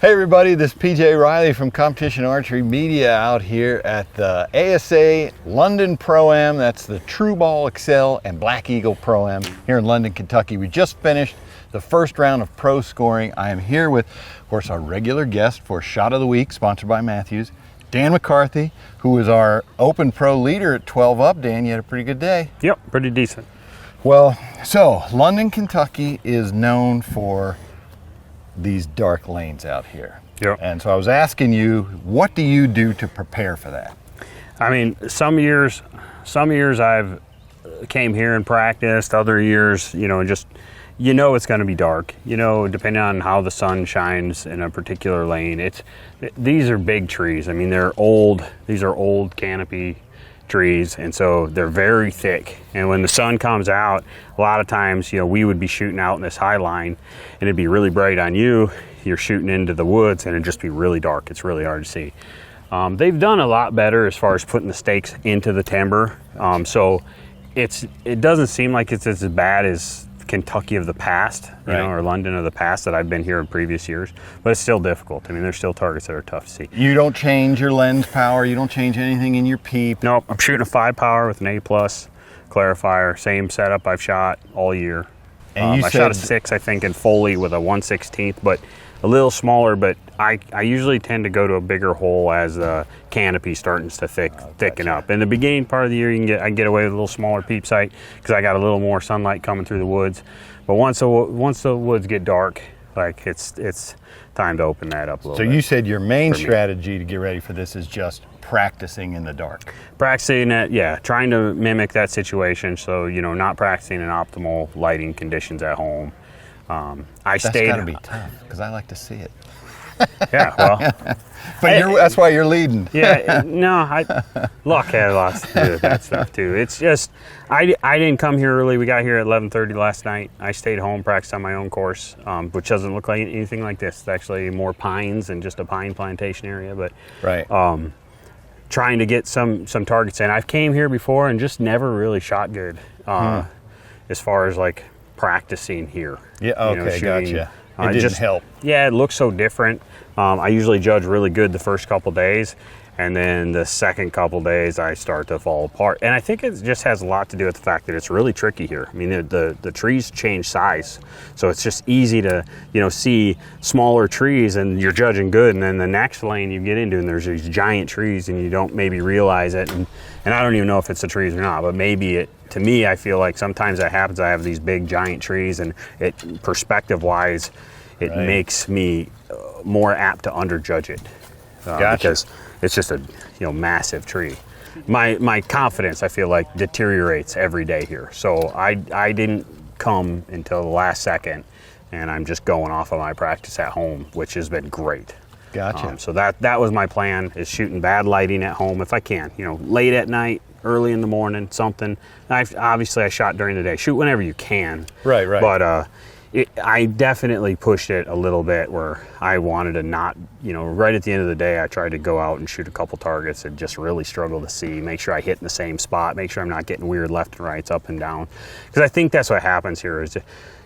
Hey everybody, this is PJ Riley from Competition Archery Media out here at the ASA London Pro-Am. That's the True Ball Excel and Black Eagle Pro-Am here in London, Kentucky. We just finished the first round of pro scoring. I am here with, of course, our regular guest for Shot of the Week, sponsored by Mathews, Dan McCarthy, who is our Open Pro leader at 12 up. Dan, you had a pretty good day. Yep, pretty decent. Well, so London, Kentucky is known for these dark lanes out here. Yep. And so I was asking you, what do you do to prepare for that? I mean, some years I've came here and practiced, other years, it's going to be dark, depending on how the sun shines in a particular lane. These are big trees. I mean, these are old canopy trees, and so they're very thick, and when the sun comes out, a lot of times we would be shooting out in this high line and it'd be really bright on you. You're shooting into the woods and it'd just be really dark. It's really hard to see. They've done a lot better as far as putting the stakes into the timber, so it doesn't seem like it's as bad as Kentucky of the past, or London of the past that I've been here in previous years, but it's still difficult. I mean, there's still targets that are tough to see. You don't change your lens power, you don't change anything in your peep? Nope, I'm shooting a 5 power with an A+ clarifier, same setup I've shot all year. And I shot a 6, I think, in Foley with a 1/16, but a little smaller, but I usually tend to go to a bigger hole as the canopy starting to thicken up. In the beginning part of the year, I get away with a little smaller peep sight because I got a little more sunlight coming through the woods. But once the woods get dark, like it's time to open that up a little bit. So you said your main strategy to get ready for this is just practicing in the dark. Practicing it, yeah, trying to mimic that situation. So, not practicing in optimal lighting conditions at home. That's gotta be tough because I like to see it. Yeah, well, but that's why you're leading. Yeah, no, luck had lots to do with that stuff too. It's just I didn't come here early. We got here at 11:30 last night. I stayed home, practiced on my own course, which doesn't look like anything like this. It's actually more pines and just a pine plantation area. But trying to get some targets in. I've came here before and just never really shot good as far as like practicing here. Yeah, okay, gotcha. It didn't help. Yeah, it looks so different. I usually judge really good the first couple days, and then the second couple days I start to fall apart. And I think it just has a lot to do with the fact that it's really tricky here. I mean, the trees change size, so it's just easy to see smaller trees and you're judging good, and then the next lane you get into and there's these giant trees and you don't maybe realize it. And I don't even know if it's the trees or not, but maybe to me, I feel like sometimes that happens. I have these big giant trees, and perspective-wise, it makes me more apt to underjudge it because it's just a massive tree. My confidence, I feel like, deteriorates every day here. So I didn't come until the last second, and I'm just going off of my practice at home, which has been great. Gotcha. So that was my plan, is shooting bad lighting at home if I can. Late at night, early in the morning, something. Obviously, I shot during the day. Shoot whenever you can. Right. But I definitely pushed it a little bit where I wanted to not, right at the end of the day, I tried to go out and shoot a couple targets and just really struggle to see, make sure I hit in the same spot, make sure I'm not getting weird left and rights, up and down. Because I think that's what happens here is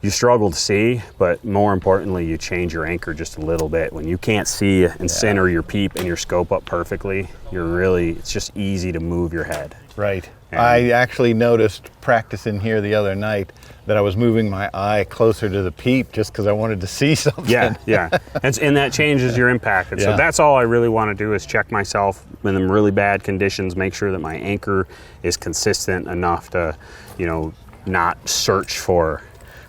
you struggle to see, but more importantly, you change your anchor just a little bit. When you can't see and center your peep and your scope up perfectly, it's just easy to move your head. Right. I actually noticed practicing here the other night that I was moving my eye closer to the peep just because I wanted to see something. Yeah. And that changes your impact. And so that's all I really want to do is check myself in them really bad conditions, make sure that my anchor is consistent enough to, not search for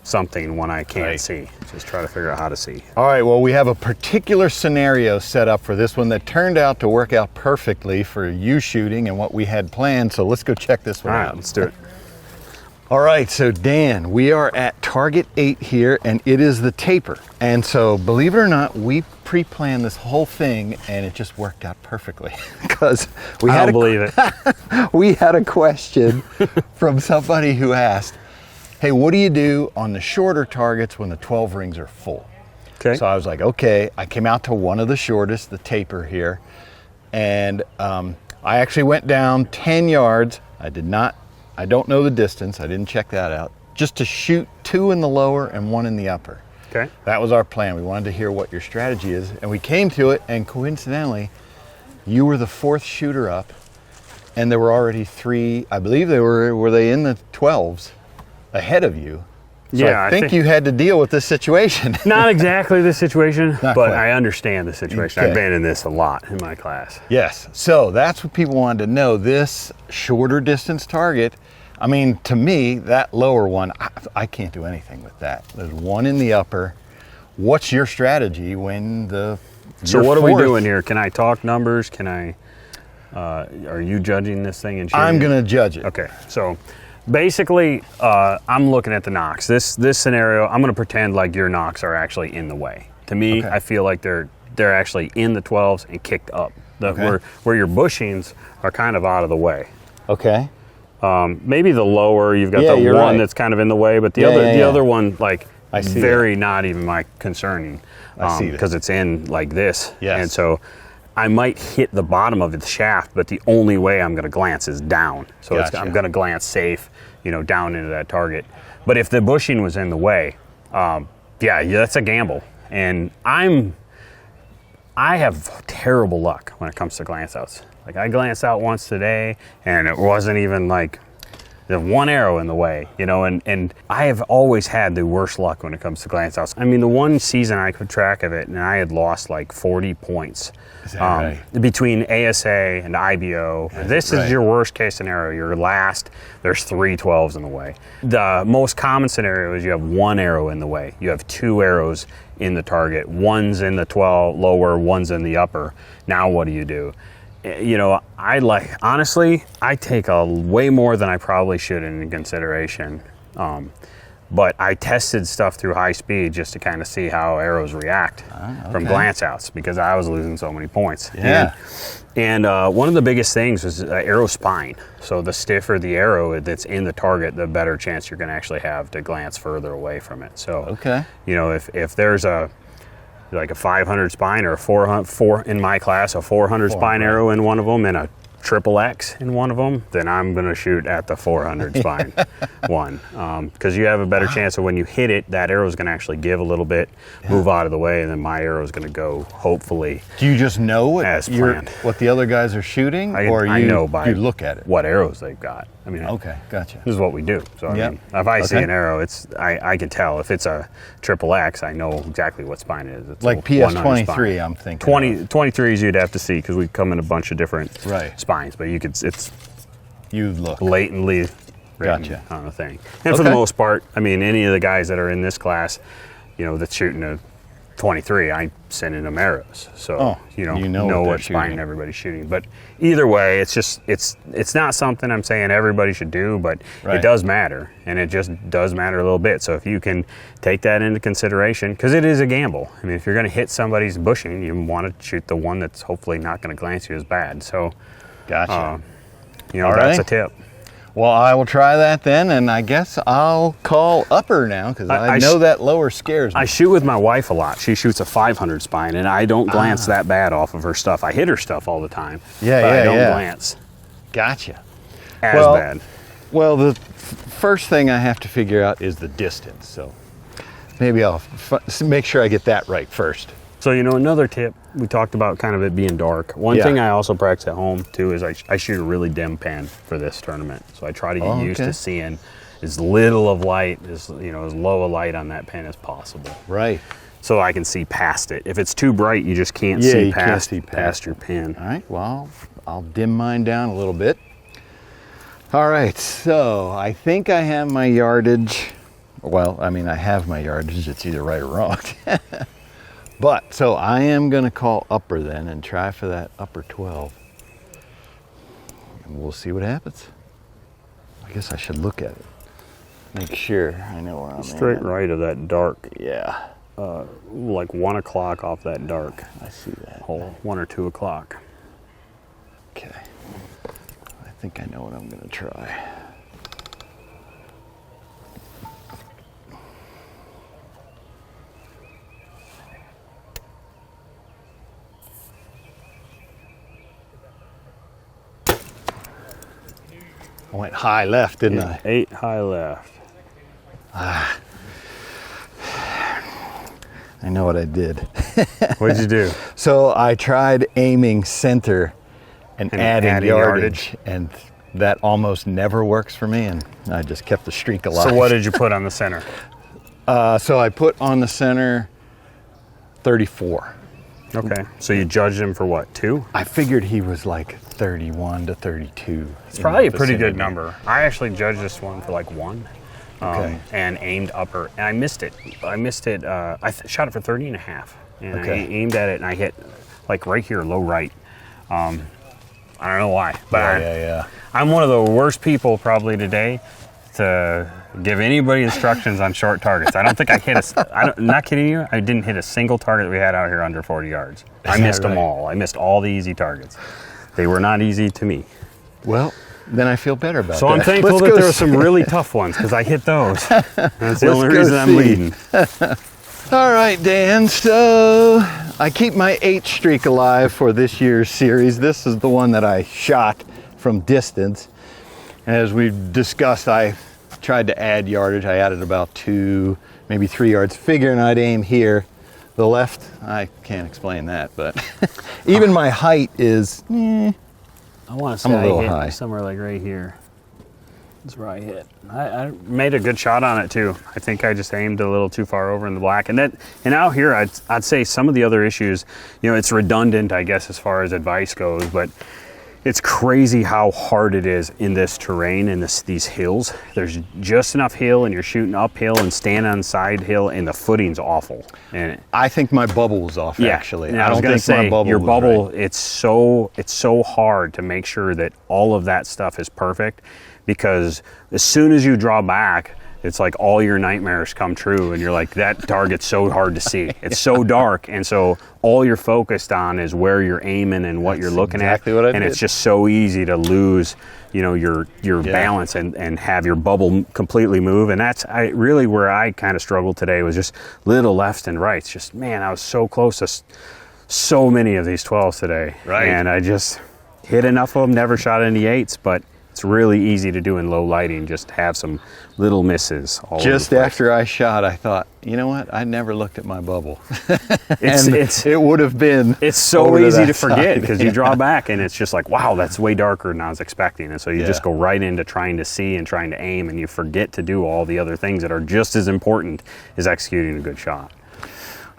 something when I can't see. Just try to figure out how to see. All right, well, we have a particular scenario set up for this one that turned out to work out perfectly for you shooting and what we had planned, so let's go check this one out. All right, let's do it. All right, so Dan, we are at target 8 here, and it is the taper. And so, believe it or not, we pre-planned this whole thing, and it just worked out perfectly. Because we had we had a question from somebody who asked, hey, what do you do on the shorter targets when the 12 rings are full? Okay. So I was like, okay. I came out to one of the shortest, the taper here, and I actually went down 10 yards. I don't know the distance. I didn't check that out. Just to shoot 2 in the lower and 1 in the upper. Okay. That was our plan. We wanted to hear what your strategy is, and we came to it, and coincidentally, you were the 4th shooter up, and there were already 3, I believe were they in the 12s ahead of you. So Yeah, I think you had to deal with this situation. Not exactly the situation, Not but quite. I understand the situation. Okay. I've been in this a lot in my class. Yes, so that's what people wanted to know. This shorter distance target, I mean, to me, that lower one, I can't do anything with that. There's one in the upper. What's your strategy when So what are we 4th doing here? Can I talk numbers? Can I, are you judging this thing and shooting? I'm gonna judge it. Okay, so basically, I'm looking at the knocks. This scenario, I'm gonna pretend like your knocks are actually in the way. To me, Okay. I feel like they're actually in the 12s and kicked up. Okay. Where your bushings are kind of out of the way. Okay. Maybe the lower, you've got Yeah, the you're one right. that's kind of in the way, but the Yeah. other one, like, I see very not even my concerning. I see that. Because it's in like this. Yes. And so I might hit the bottom of the shaft, but the only way I'm going to glance is down. So Gotcha. I'm going to glance safe, down into that target. But if the bushing was in the way, yeah, that's a gamble. And I have terrible luck when it comes to glance outs. Like, I glanced out once today, and it wasn't even like the one arrow in the way, and I have always had the worst luck when it comes to glance outs. I mean, the one season I kept track of it, and I had lost like 40 points. Is that right? Between ASA and IBO. This right? is your worst case scenario. You're last, there's 3 12s in the way. The most common scenario is you have 1 arrow in the way. You have 2 arrows in the target. One's in the 12 lower, one's in the upper. Now what do? Honestly, I take way more than I probably should into consideration. But I tested stuff through high speed just to kind of see how arrows react from glance outs, because I was losing so many points. Yeah. And one of the biggest things was arrow spine. So the stiffer the arrow that's in the target, the better chance you're going to actually have to glance further away from it. So, if there's a 500 spine or a 400, in my class, a 400 spine arrow in one of them and a triple X in one of them, then I'm going to shoot at the 400 spine one. Because you have a better chance of when you hit it, that arrow is going to actually give a little bit, move out of the way, and then my arrow is going to go, hopefully. Do you just know As planned. what the other guys are shooting, or I know by you look at it? what arrows they've got. I mean, Okay, gotcha. this is what we do. So Yep. I mean, if I see Okay. an arrow, I can tell. If it's a triple X, I know exactly what spine it is. It's Like a 100 PS23, spine. I'm thinking. 23s you'd have to see, because we come in a bunch of different Right. spines, but it's You look. blatantly written Gotcha. on the thing. And for the Okay. most part, I mean, any of the guys that are in this class, that's shooting a 23, I'm sending them arrows. So you know what they're what spine shooting. everybody's shooting. But either way, it's not something I'm saying everybody should do, but Right. it does matter, and it just does matter a little bit. So if you can take that into consideration, because it is a gamble. I mean, if you're going to hit somebody's bushing, you want to shoot the one that's hopefully not going to glance you as bad. So Gotcha. All right. that's a tip. Well, I will try that then, and I guess I'll call upper now, because I know that lower scares me. I shoot with my wife a lot. She shoots a 500 spine, and I don't glance that bad off of her stuff. I hit her stuff all the time. Yeah, but I don't yeah. glance Gotcha. as bad. Well, the first thing I have to figure out is the distance, so maybe I'll make sure I get that right first. So, another tip, we talked about kind of it being dark. One thing I also practice at home, too, is I shoot a really dim pen for this tournament. So I try to get used to seeing as little of light, as low a light on that pen as possible. Right. So I can see past it. If it's too bright, you just can't see past your pen. All right, well, I'll dim mine down a little bit. All right, so I think I have my yardage. Well, I mean, I have my yardage. It's either right or wrong. But, so I am going to call upper then and try for that upper 12. And we'll see what happens. I guess I should look at it. Make sure I know where I'm Straight at. right of that dark, Yeah, like 1 o'clock off that dark I see that. hole, 1 or 2 o'clock. Okay. I think I know what I'm going to try. I went high left, didn't I? 8 high left. I know what I did. What'd you do? So I tried aiming center and adding yardage, and that almost never works for me, and I just kept the streak alive. So what did you put on the center? So I put on the center 34. Okay. So you judged him for what, 2? I figured he was like 31 to 32. It's probably a pretty good number. I actually judged this one for like 1. Okay. And aimed upper, and I missed it. I shot it for 30 and a half, and I aimed at it, and I hit like right here, low right. I don't know why, but I'm one of the worst people probably today to give anybody instructions on short targets. I don't think I hit I'm not kidding you, I didn't hit a single target we had out here under 40 yards. I missed them all. I missed all the easy targets. They were not easy to me. Well, then I feel better about that. So I'm thankful that there were some really tough ones, because I hit those. That's the only reason I'm leading. All right, Dan, so I keep my 8 streak alive for this year's series. This is the one that I shot from distance. As we've discussed, I tried to add yardage. I added about 2, maybe 3 yards, figuring I'd aim here. The left, I can't explain that, but even my height is, I want to say I'm a little I hit high. somewhere like right here. That's where I hit. I made a good shot on it too. I think I just aimed a little too far over in the black. And out here, I'd say some of the other issues, it's redundant, I guess, as far as advice goes, but it's crazy how hard it is in this terrain and these hills. There's just enough hill, and you're shooting uphill and standing on side hill, and the footing's awful. And I think my bubble was off, actually. And I don't think my bubble your bubble, right. It's so hard to make sure that all of that stuff is perfect, because as soon as you draw back, it's like all your nightmares come true, and you're like, that target's so hard to see. It's so dark, and so all you're focused on is where you're aiming and what you're looking at. What I and did. It's just so easy to lose, your balance and have your bubble completely move. And that's really where I kind of struggled today, was just little lefts and rights. Just, man, I was so close to so many of these 12s today. Right. And I just hit enough of them, never shot any 8s, but it's really easy to do in low lighting, just have some little misses all over the place. Just after I shot, I thought, you know what? I never looked at my bubble. It would have been. It's so easy to forget, because you draw back and it's just like, wow, that's way darker than I was expecting. And so you just go right into trying to see and trying to aim, and you forget to do all the other things that are just as important as executing a good shot.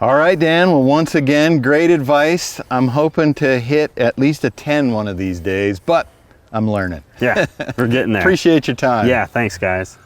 All right, Dan. Well, once again, great advice. I'm hoping to hit at least a 10 one of these days, but I'm learning. Yeah, we're getting there. Appreciate your time. Yeah, thanks, guys.